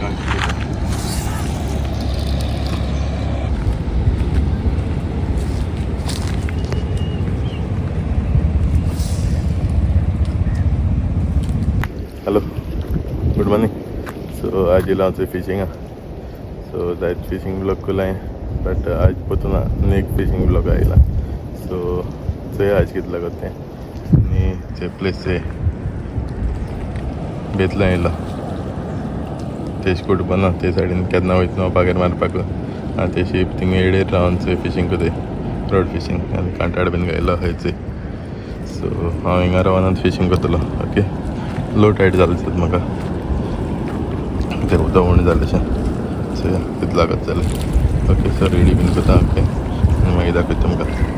Hello, good morning. So आज येला हांव फिशींगा. सो जायत फिशींग ब्लॉग केलाय, बट आज परतून आनी एक फिशींग ब्लॉग आयला. सो चोय आज कितें लागत तें आनी ते प्लेस ते बेतला येयला तेश कुटुंबान ते सायडीन केन्ना वयता न्हू पागेर मारपाक. आनी ते शिप थिंग येडेर रावन चोय फिशींग कोताय, रोड फिशींग आनी कांटाळ बीन गायला खंय चोय. सो हांव हिंगा रावनात फिशींग करतलो. ओके, लो टायड जालें दिसता म्हाका, तें उदक उणें जालेंशें. सो कितें लागत जालें. ओके, सो रेडी बीन कोता. ओके, आनी मागीर दाखयता तुमकां.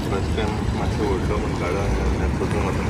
फर्स्ट टाइम मातशें व्हडलो म्हूण काडून हांवें फोटो मारता.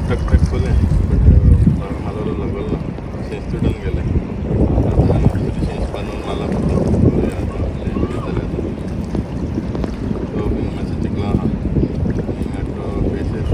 टक टक कोलें, बट मालोलो लागलो ना, शेंस तुटून गेलें. आतां दुसरी शेंस बांदून मारला पडटा. तो बीन मातशें चिकलो आहा. हिंगा पेशेस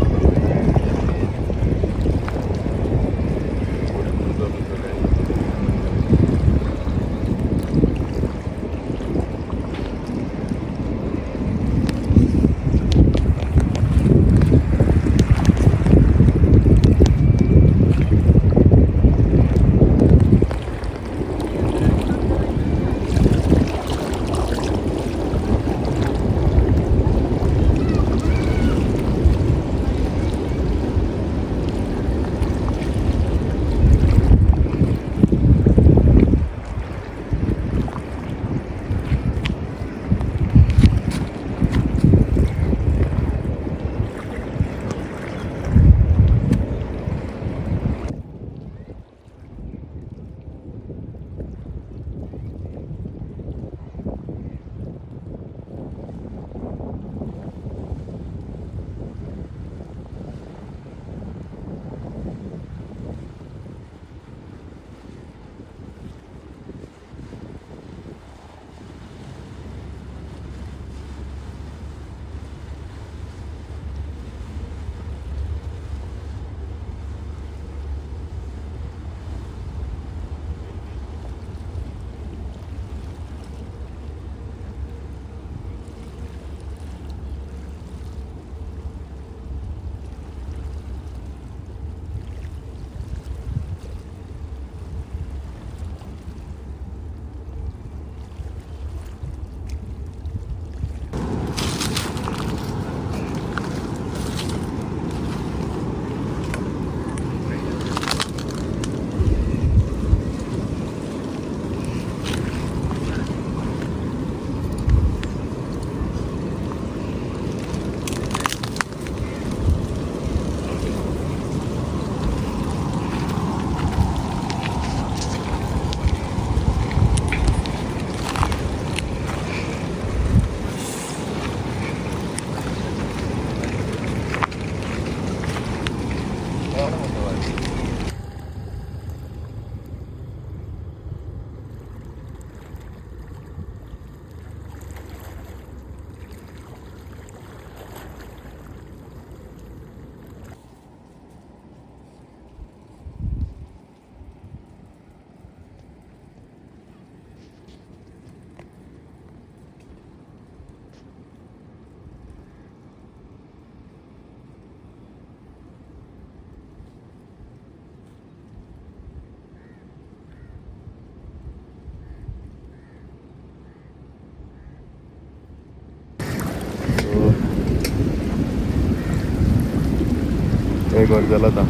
एक वर जाला आता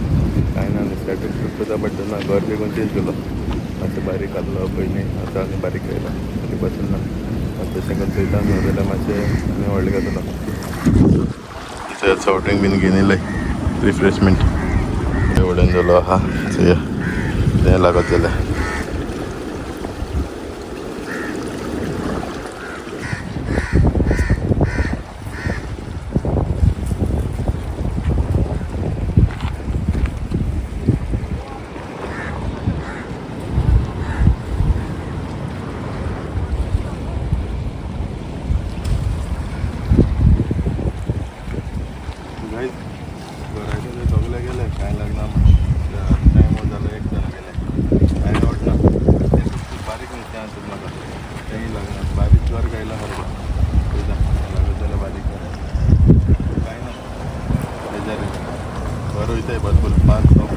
काय ना नुस्त्याक सुद्धा पडटा ना घर बी कोण चेंज केलो मातशें बारीक आहलो पयलीं आतां आनी बारीक केला आनी बसून ना तशें करून चोयता न्हू जाल्यार मातशें आनी व्हडलें जातलो थंय सॉफ्ट ड्रिंक बीन घेवन येयलें रिफ्रेशमेंट उडोवन जालो आहा चोया तें लागत जाल्यार घराचे सगळे गेले काय लागना टायम झालो एक जण गेले काय आवडना ते बारीक नुस्तें आसा म्हाका तेंय लागना बारीक घर खायला हरलो लागत जाल्यार बारीक काय ना बेजार घर वयताय भरपूर 5-6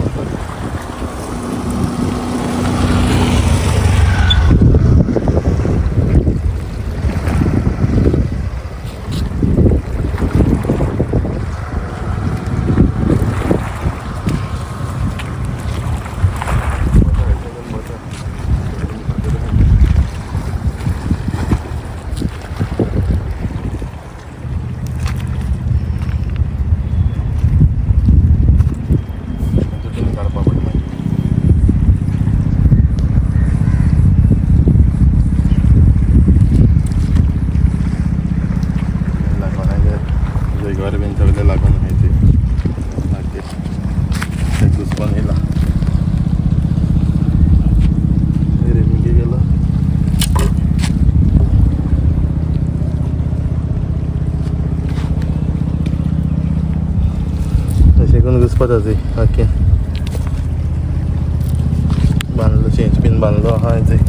घर बीन सगळे लागून माहिती दुसपण येयला रेमिंगी गेलो तशें करून घुसपाता थंय ओके बांदलो चेंज बीन बांदलो आहा थंय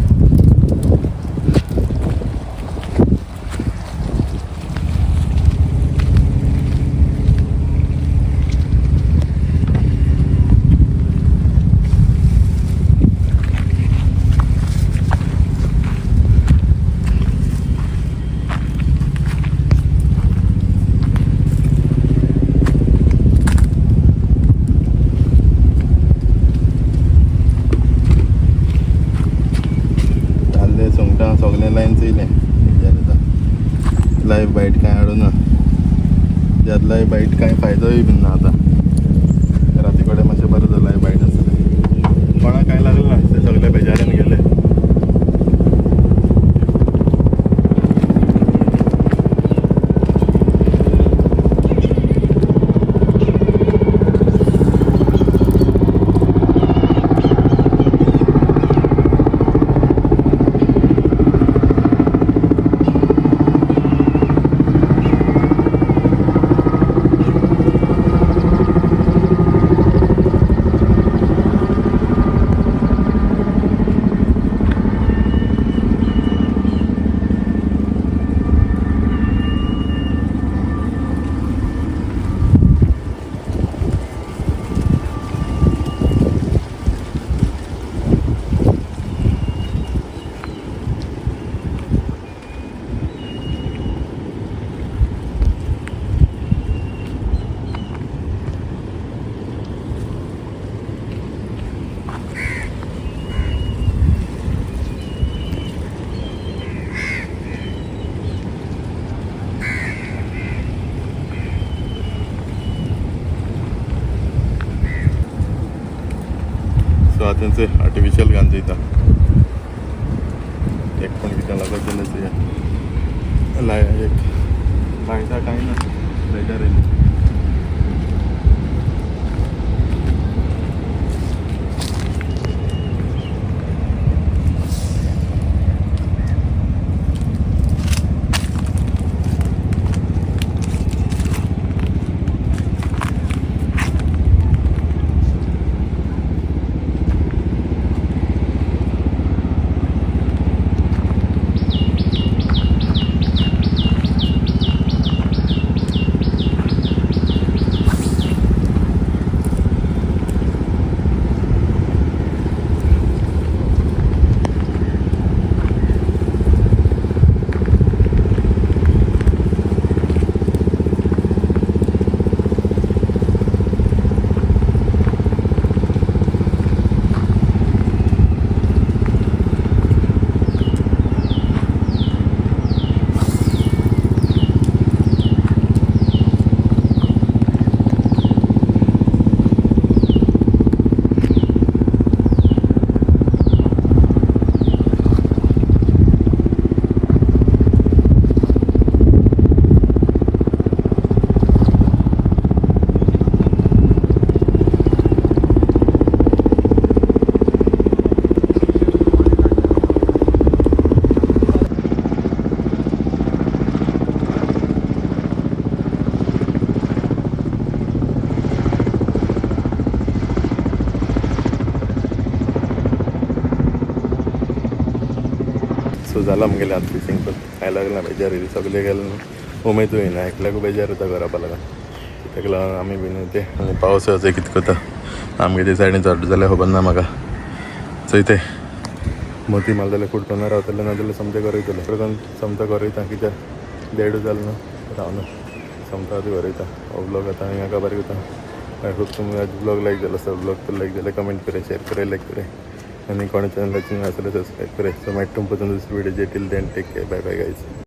सगळे लायन चोयलें लायफ बायट कांय हाडूना त्यात लायफ बायट कांय फायदोय बीन ना आतां राती कडेन मातशें बरें जालें लायफ बायट आसलें कोणाक कांय लागलें ना ते सगळे बेजारेन गेले सो आतांचे आर्टिफिशियल घान चोयता एक पण कितें लागत जाल्यार चोया एक लायटा कांय ना बेजार येयली जाला आमगेले आतां फिशींग पण काय लागला बेजार येयली सगळे गेले न्हू उमेदूय येना एकल्याक बेजार येता गरपा लागून ताका लागून आमी बीन ते आनी पावस येवचो कितें करता आमगे ते सायडीन चड जाल्यार खबर ना म्हाका चोय ते मोती माल जाल्यार कुडकोना रावतले नाजाल्यार समतें गरयतले करून समता गरयता कित्याक देडू जालें न्हू रावना समता आतां गरयता हो ब्लॉग आतां हिंगा काबार करता आय होप तुमकां ब्लॉग लायक जालो आसा ब्लॉग तर लायक जाल्यार कमेंट करे शेअर करे लायक करे आनी कोणा चॅनलाचेर आसल्यार सबस्क्रायब करे सो मागीर तुमकां दुसरे video till then take care bye bye guys